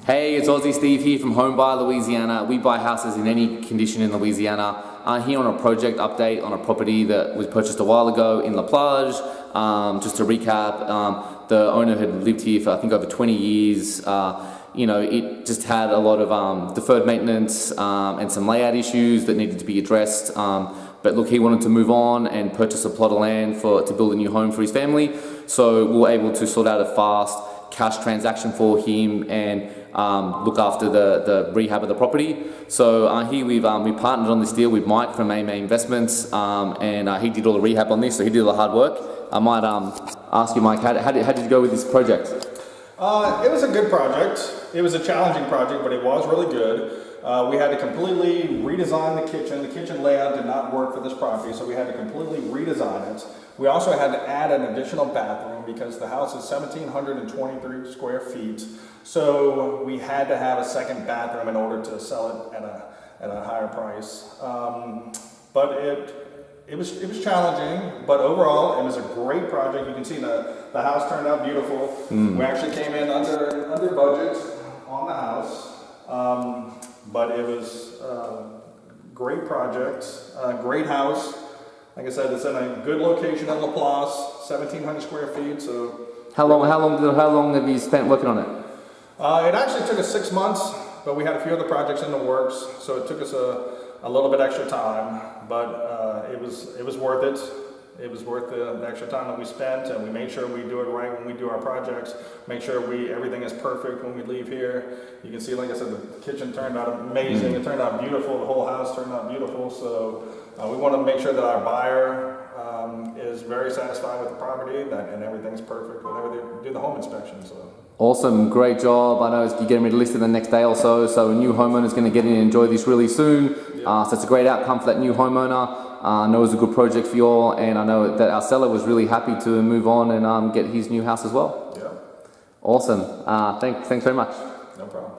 Hey, it's Aussie Steve here from Buyer Louisiana. We buy houses in any condition in Louisiana. Here on a project update on a property that was purchased a while ago in LaPlace. Just to recap, the owner had lived here for I think over 20 years. It just had a lot of deferred maintenance and some layout issues that needed to be addressed. But look, he wanted to move on and purchase a plot of land to build a new home for his family. So we were able to sort out a fast cash transaction for him and look after the rehab of the property. So here we partnered on this deal with Mike from AA Investments, and he did all the rehab on this, so he did all the hard work. I might ask you, Mike, how did you go with this project? It was a good project. It was a challenging project, but it was really good. We had to completely redesign the kitchen. The kitchen layout did not work for this property, so we had to completely redesign it. We also had to add an additional bathroom because the house is 1,723 square feet. So we had to have a second bathroom in order to sell it at a higher price. But it was challenging, but overall it was a great project. You can see the house turned out beautiful. We actually came in under budget on the house, but it was a great project, great house. Like I said, it's in a good location at LaPlace, 1,700 square feet. So How long have you spent working on it? It actually took us 6 months, but we had a few other projects in the works, so it took us a little bit extra time, but it was worth it. It was worth the extra time that we spent, and we made sure we do it right when we do our projects. Make sure everything is perfect when we leave here. You can see, like I said, the kitchen turned out amazing. It turned out beautiful. The whole house turned out beautiful. So we want to make sure that our buyer is very satisfied with the property and everything's perfect whenever they do the home inspection. So. Awesome, great job. I know you're getting ready to list it the next day or so, so a new homeowner is going to get in and enjoy this really soon. So it's a great outcome for that new homeowner. I know it was a good project for you all, and I know that our seller was really happy to move on and get his new house as well. Yeah. Awesome. Thanks very much. No problem.